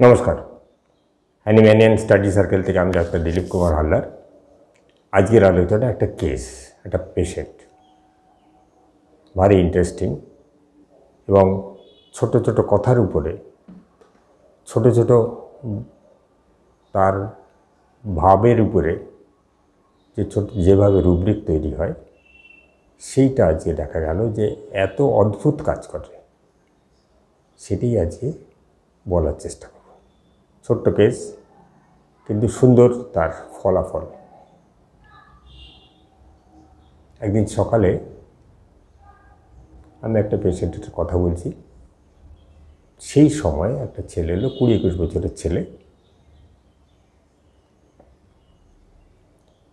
নমস্কার। অ্যানিম্যানিয়ান study circle থেকে আমি ডাক্তার দিলীপ কুমার হালদার। আজকের আলোচনা একটা কেস, একটা পেশেন্ট, ভারী ইন্টারেস্টিং এবং ছোট ছোট কথার উপরে ছোট ছোট তার ভাবের উপরে যেভাবে রুব্রিক তৈরি হয় সেইটা আজকে দেখা গেল যে এত অদ্ভুত কাজ করে, সেটাই আজকে বলার চেষ্টা করব। ছোট্ট কেস কিন্তু সুন্দর তার ফলাফল। একদিন সকালে আমি একটা পেশেন্টের কথা বলছি, সেই সময় একটা ছেলে এলো, 20-21 বছরের ছেলে,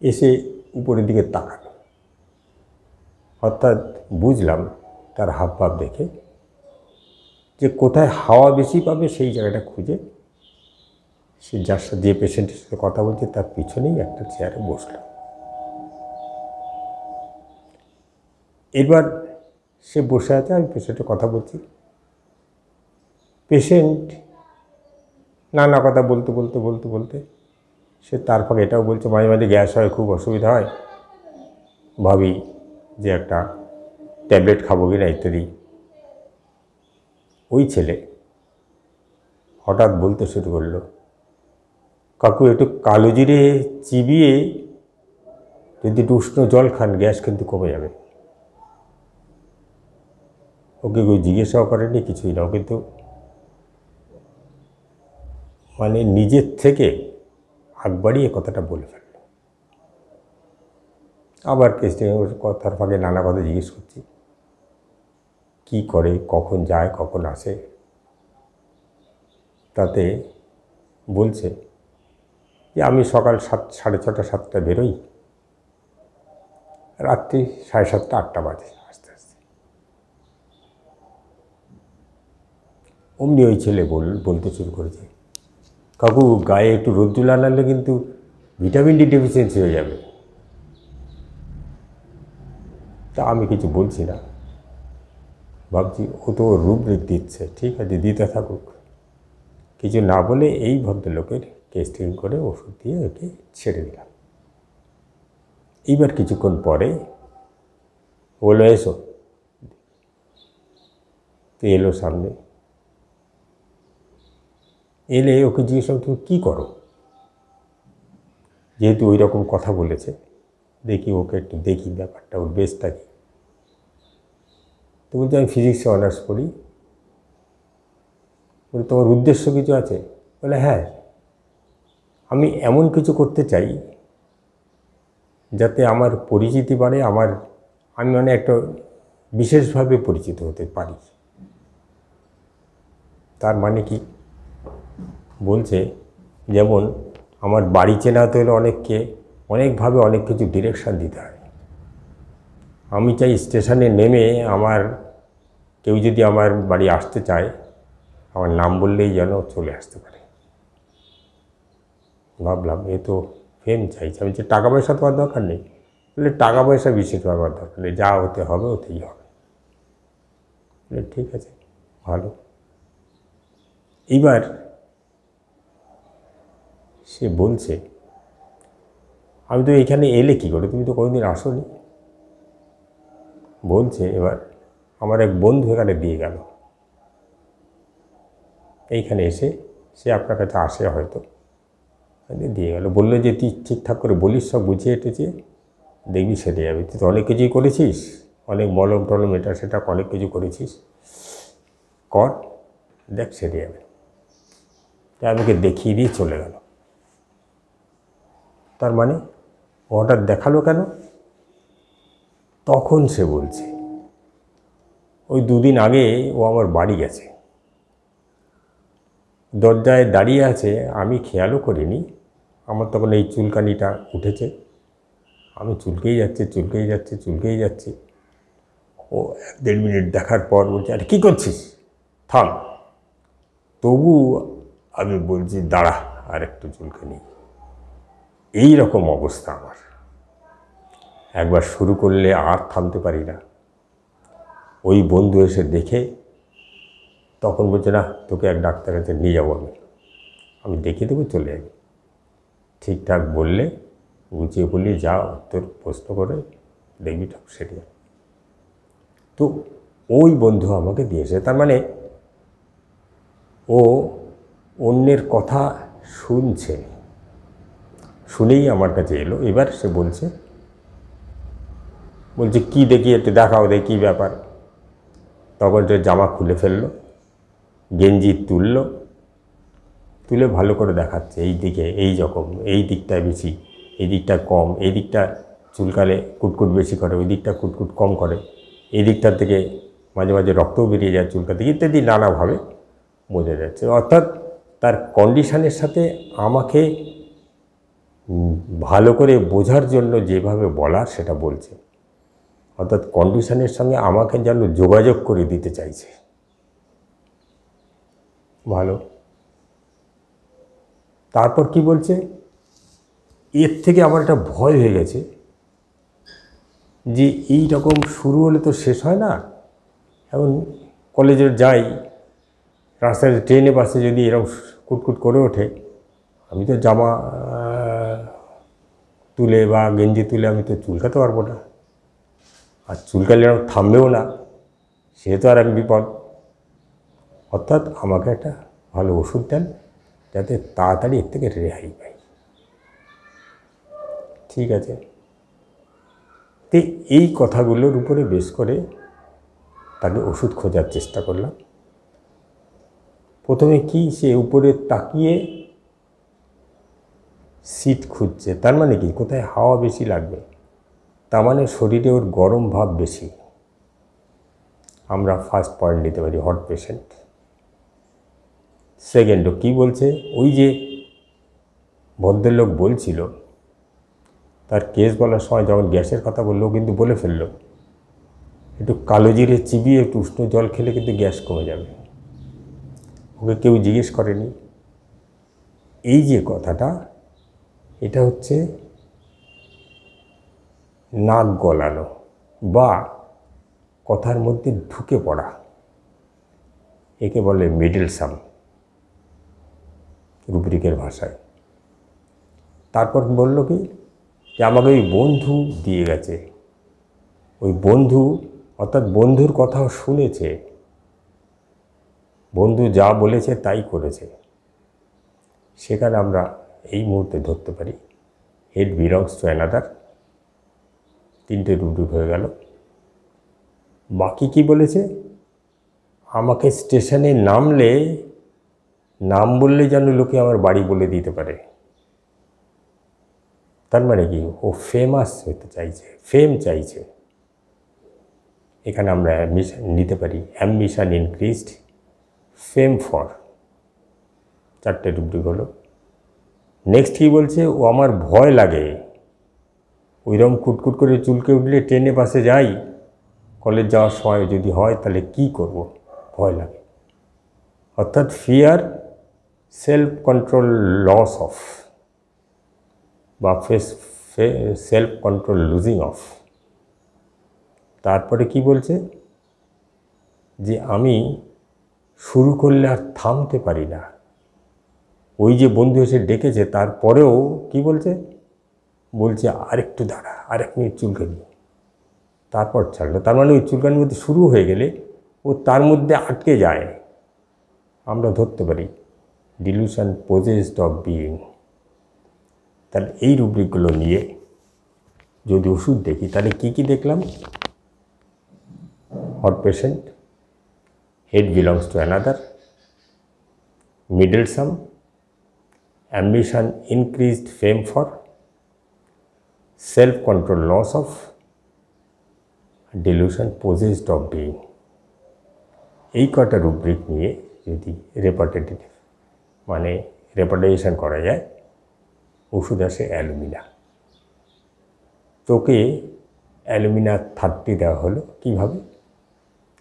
এসে উপরের দিকে তাকালো। অর্থাৎ বুঝলাম তার হাবভাব দেখে যে কোথায় হাওয়া বেশি পাবে সেই জায়গাটা খুঁজে সে যে পেশেন্টের সাথে কথা বলছে তার পিছনেই একটা চেয়ারে বসল। এবার সে বসে আছে, আমি পেশেন্টের কথা বলছি। পেশেন্ট নানা কথা বলতে বলতে বলতে বলতে সে তার ফাঁকে এটাও বলছে, মাঝে মাঝে গ্যাস হয়, খুব অসুবিধা হয়, ভাবি যে একটা ট্যাবলেট খাবো কিনা ইত্যাদি। ওই ছেলে হঠাৎ বলতে শুরু করলো, কাকু একটু কালো জিরে চিবিয়ে যদি একটু উষ্ণ জল খান, গ্যাস কিন্তু কমে যাবে। ওকে কেউ জিজ্ঞাসাও করেনি, কিছুই না, কিন্তু মানে নিজের থেকে আগ বাড়িয়ে কথাটা বলে ফেলল। আবার কথার ফাঁকে নানা কথা জিজ্ঞেস করছি, কি করে, কখন যায়, কখন আসে। তাতে বলছে যে আমি সকাল 6:30 7টায় বেরোই, রাত্রি 7:30 8টা বাজে আস্তে আস্তে। অমনি ওই ছেলে বলতে শুরু করেছে, কাকু গায়ে একটু রোদ্দুর আনালে কিন্তু ভিটামিন ডি ডেফিসিয়েন্সি হয়ে যাবে। তা আমি কিছু বলছি না, ভাবছি ও তো রূপরেখ দিচ্ছে, ঠিক আছে দিতে থাকুক। কিছু না বলে এই ভদ্রলোকের টেস্টিং করে ওষুধ দিয়ে ওকে ছেড়ে দিলাম। এইবার কিছুক্ষণ পরে বললো, এসো। তো এলো সামনে, এলে ওকে জিজ্ঞেস করো তুমি কী করো। যেহেতু ওই রকম কথা বলেছে, দেখি ওকে একটু দেখি ব্যাপারটা, ওর বেসটা কি। তো বলতে আমি ফিজিক্সে অনার্স করি। বলে তোমার উদ্দেশ্য কিছু আছে? বলে হ্যাঁ, আমি এমন কিছু করতে চাই যাতে আমার পরিচিতি বাড়ে, আমি মানে একটা বিশেষভাবে পরিচিত হতে পারি। তার মানে কি? বলছে যেমন আমার বাড়ি চেনাতে হলে অনেককে অনেকভাবে অনেক কিছু ডিরেকশান দিতে হয়। আমি চাই স্টেশনে নেমে কেউ যদি আমার বাড়ি আসতে চায়, আমার নাম বললেই যেন চলে আসতে পারে। ভাবলাম এ তো ফেম চাইছে। আমি যে টাকা পয়সা তোমার দরকার নেই। বলে টাকা পয়সা বিশেষভাবে আমার দরকার নেই, যা হতে হবে ওতেই হবে। বলে ঠিক আছে, ভালো। এইবার সে বলছে, আমি তো এখানে এলে কী করে, তুমি তো কোনোদিন আসোনি। বলছে এবার আমার এক বন্ধু এখানে দিয়ে গেল, এইখানে এসে সে আপনার কাছে আসে হয়তো, দিয়ে গেল। বললো যে তুই ঠিকঠাক করে বলিস, সব বুঝিয়ে এটেছে, দেখবি সেরে যাবে। তুই তো অনেক কিছুই করেছিস, অনেক মলম টলম এটা সেটা অনেক কিছু করেছিস, কর, দেখ সেরে যাবে। তাই আমাকে দেখিয়ে দিয়ে চলে গেল। তার মানে হঠাৎ দেখালো কেন? তখন সে বলছে ওই 2 দিন আগে ও আমার বাড়ি গেছে, দরজায় দাঁড়িয়ে আছে, আমি খেয়ালও করিনি। আমার তখন এই চুলকানিটা উঠেছে, আমি চুলকেই যাচ্ছি। ও 1-1.5 মিনিট দেখার পর বলছে, আরে কী করছিস, থাম। তবু আমি বলছি দাঁড়া আর একটু চুলকানি। এই রকম অবস্থা আমার, একবার শুরু করলে আর থামতে পারি না। ওই বন্ধু এসে দেখে তখন বলছে, না তোকে এক ডাক্তারের কাছে নিয়ে যাবো আমি। আমি দেখিয়ে দেবো, চলে যাবি। ঠিকঠাক বললে, গুছিয়ে বললি, যা উত্তর প্রশ্ন করে দেখবি ঠিক সেটি। তো ওই বন্ধু আমাকে দিয়েছে। তার মানে ও অন্যের কথা শুনছে, শুনেই আমার কাছে এলো। এবার সে বলছে কী দেখি, একটু দেখাও, দেখি কী ব্যাপার। তখন সে জামা খুলে ফেললো, গেঞ্জি তুলে ভালো করে দেখাচ্ছে, এই দিকে এই রকম, এই দিকটায় বেশি, এই দিকটা কম, এই দিকটা চুলকালে কুটকুট বেশি করে, ওই দিকটা কুটকুট কম করে, এই দিকটার থেকে মাঝে মাঝে রক্তও বেরিয়ে যায় চুলকাতে, ইত্যাদি নানাভাবে বোঝা যাচ্ছে। অর্থাৎ তার কন্ডিশনের সাথে আমাকে ভালো করে বোঝার জন্য যেভাবে বলার সেটা বলছে। অর্থাৎ কন্ডিশনের সঙ্গে আমাকে যেন যোগাযোগ করে দিতে চাইছে। ভালো। তারপর কি বলছে, এর থেকে আমার একটা ভয় হয়ে গেছে যে এই রকম শুরু হলে তো শেষ হয় না। এখন কলেজে যাই, রাস্তায় ট্রেনে বাসে যদি এরকম কুটকুট করে ওঠে, আমি তো জামা তুলে বা গেঞ্জি তুলে আমি তো চুলকাতে পারবো না, আর চুলকালে এরকম থামবেও না, সে তো আর এক বিপদ। অর্থাৎ আমাকে একটা ভালো ওষুধ দেন যাতে তাড়াতাড়ি এর থেকে রেহাই পাই। ঠিক আছে। তো এই কথাগুলোর উপরে বেশ করে তাকে ওষুধ খোঁজার চেষ্টা করলাম। প্রথমে কি, সে উপরে তাকিয়ে সিট খুঁজছে। তার মানে কি, কোথায় হাওয়া বেশি লাগবে, তার মানে শরীরে ওর গরম ভাব বেশি। আমরা ফার্স্ট পয়েন্ট নিতে পারি, হট পেশেন্ট। সেকেন্ড, কি বলছে, ওই যে ভদ্রলোক বলছিল, তার কেস বলার সময় যখন গ্যাসের কথা বললো, কিন্তু বলে ফেললো একটু কালো জিরে চিবিয়ে একটু উষ্ণ জল খেলে কিন্তু গ্যাস কমে যাবে। ওকে কেউ জিজ্ঞেস করেনি। এই যে কথাটা, এটা হচ্ছে নাক গলানো বা কথার মধ্যে ঢুকে পড়া, একে বলে মিডল সাম রুব্রিকের ভাষায়। তারপর বলল কি, যে আমাকে ওই বন্ধু দিয়ে গেছে। ওই বন্ধু, অর্থাৎ বন্ধুর কথাও শুনেছে, বন্ধু যা বলেছে তাই করেছে। সেখানে আমরা এই মুহূর্তে ধরতে পারি হেড বিলংস টু অ্যানাদার। 3টে রুব্রিক হয়ে গেল। বাকি কি বলেছে, আমাকে স্টেশনে নামলে, নাম বললে যেন লোকে আমার বাড়ি বলে দিতে পারে। তার মানে কি, ও ফেমাস হতে চাইছে, ফেম চাইছে। এখানে আমরা নিতে পারি অ্যাম্বিশন ইনক্রিজড, ফেম ফর। 4টে রুব্রিক হলো। নেক্সট কী বলছে, ও আমার ভয় লাগে, ওইরকম কুটকুট করে চুলকে উঠলে ট্রেনে বাসে যাই, কলেজ যাওয়ার সময় যদি হয় তাহলে কি করব, ভয় লাগে। অর্থাৎ fear, self control loss of বা সেলফ কন্ট্রোল লুজিং অফ। তারপরে কি বলছে, যে আমি শুরু করলে আর থামতে পারি না। ওই যে বন্ধু এসে ডেকেছে, তারপরেও কি বলছে, আরেকটু দাঁড়া, আরেক মিনিট চুলকানি, তারপর ছাড়লো। তার মানে ওই চুলকানির মধ্যে শুরু হয়ে গেলে ও তার মধ্যে আটকে যায়। আমরা ধরতে পারি ডিলিউশন পজেসড অফ বিইং। তাহলে এই রুব্রিকগুলো নিয়ে যদি ওষুধ দেখি, তাহলে কি কি দেখলাম, hot patient, head belongs to another, meddlesome, ambition increased, fame for, self control loss of, delusion possessed of being. এই কটা রুব্রিক নিয়ে যদি রেপার্টেটিভ মানে রেপার্টেশন করা যায়, ওষুধ আসে অ্যালুমিনা। তোকে অ্যালুমিনা 30 দেওয়া হলো। কীভাবে?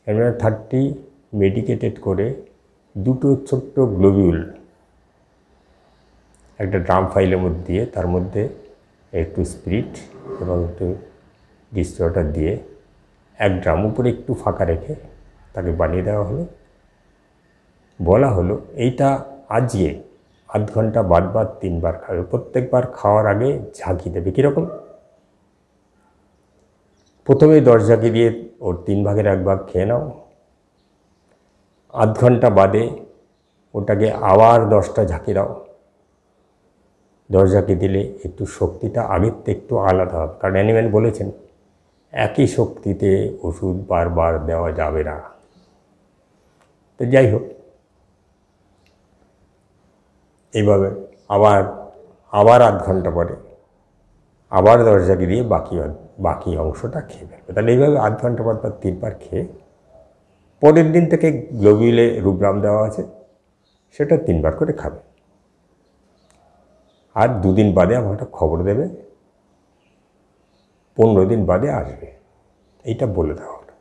অ্যালুমিনা 30 মেডিকেটেড করে 2টো ছোট্ট গ্লোবিউল একটা ড্রাম ফাইলের মধ্যে দিয়ে, তার মধ্যে একটু স্পিরিট এবং একটু ডিস্টিল দিয়ে 1 ড্রাম উপরে একটু ফাঁকা রেখে তাকে বানিয়ে দেওয়া হলো। বলা হলো এইটা আধ ঘন্টা বাদ 3 বার খাবে। প্রত্যেকবার খাওয়ার আগে ঝাঁকি দেবে। কীরকম? প্রথমেই 10 ঝাঁকি দিয়ে ওর 3 ভাগের 1 ভাগ খেয়ে নাও, আধ ঘন্টা বাদে ওটাকে আবার 10টা ঝাঁকি দাও। 10 ঝাঁকি দিলে একটু শক্তিটা আগের থেকে একটু আলাদা হবে, কারণ অ্যানিম্যাল বলেছেন একই শক্তিতে ওষুধ বারবার দেওয়া যাবে না। তো যাই হোক, এইভাবে আবার আধ ঘন্টা পরে আবার 10 ঝাঁকি দিয়ে বাকি অংশটা খেয়ে ফেলবে। তাহলে এইভাবে আধ ঘন্টা পর 3বার খেয়ে পরের দিন থেকে গ্লোবিউলে রুব্রাম দেওয়া আছে, সেটা 3বার করে খাবে। আর 2 দিন বাদে আমাকে খবর দেবে, 15 দিন বাদে আসবে, এইটা বলে দেওয়া হলো।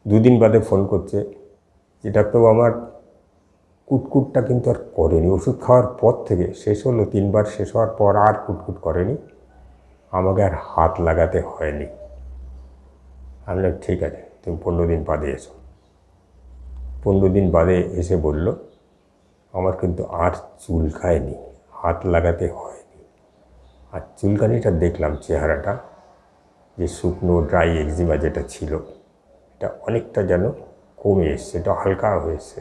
2 দিন বাদে ফোন করছে যে ডাক্তারবাবু আমার কুটকুটটা কিন্তু আর করেনি, ওষুধ খাওয়ার পর থেকে শেষ হলো, 3বার শেষ হওয়ার পর আর কুটকুট করেনি, আমাকে আর হাত লাগাতে হয়নি। আমি বললাম ঠিক আছে, তুমি 15 দিন বাদে এসো। 15 দিন বাদে এসে বলল আমার কিন্তু আর চুলকায়নি, হাত লাগাতে হয়নি। আর চুলকানিটা দেখলাম চেহারাটা, যে শুকনো ড্রাই এক্সিমা যেটা ছিল এটা অনেকটা যেন কমে এসছে, এটা হালকা হয়েছে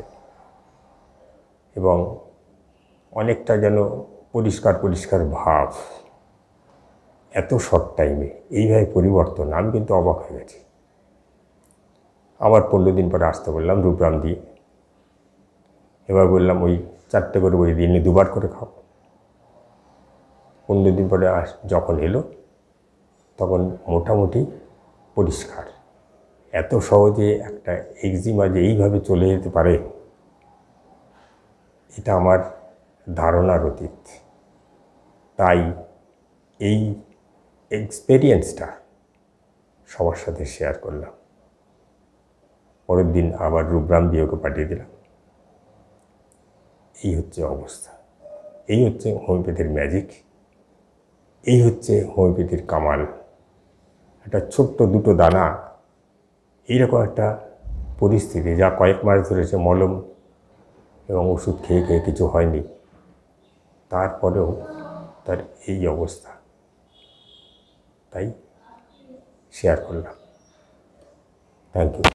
এবং অনেকটা যেন পরিষ্কার ভাব। এত শর্ট টাইমে এইভাবে পরিবর্তন, আমি কিন্তু অবাক হয়ে গেছি। আবার 15 দিন পরে আসতে বললাম রুব্রাম দিয়ে। এবার বললাম ওই 4টে করে বই দিনে 2বার করে খাও। 15 দিন পরে যখন এলো তখন মোটামুটি পরিষ্কার। এত সহজে একটা এক্সিমা যে এইভাবে চলে যেতে পারে এটা আমার ধারণার অতীত। তাই এই এক্সপেরিয়েন্সটা সবার সাথে শেয়ার করলাম। পরের দিন আবার রুব্রাম দিয়ে ওকে পাঠিয়ে দিলাম। এই হচ্ছে অবস্থা, এই হচ্ছে হোমিওপ্যাথির ম্যাজিক, এই হচ্ছে হোমিওপ্যাথির কামাল। একটা ছোট্ট 2টো দানা এইরকম একটা পরিস্থিতি, যা কয়েক মাস ধরেছে মলম এবং ওষুধ খেয়ে কিছু হয়নি, তারপরেও তার এই অবস্থা। তাই শেয়ার করলাম। Thank you.